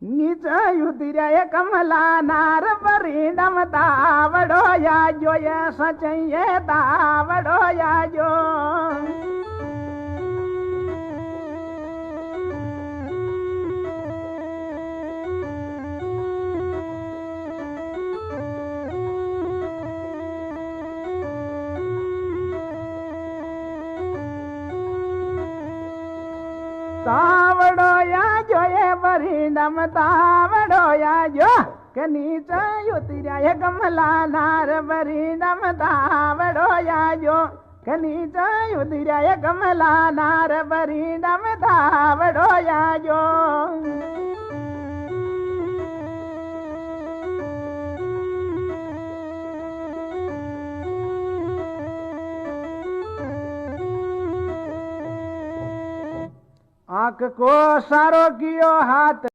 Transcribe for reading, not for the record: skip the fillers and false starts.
નીચે ઉતર્યા કમલા નાર પરિણમ તાવડો યાજો એ સચૈયે તાવડો યાજો તાવડો યાજો એ પરિણમ તાવડો યાજો કે નીચે ઉતર્યા કમલા નાર પરિણમ તાવડો યાજો કે નીચે ઉતર્યા કમલા નાર પરિણમ તાવડો યાજો आंख को सारो कियो हाथ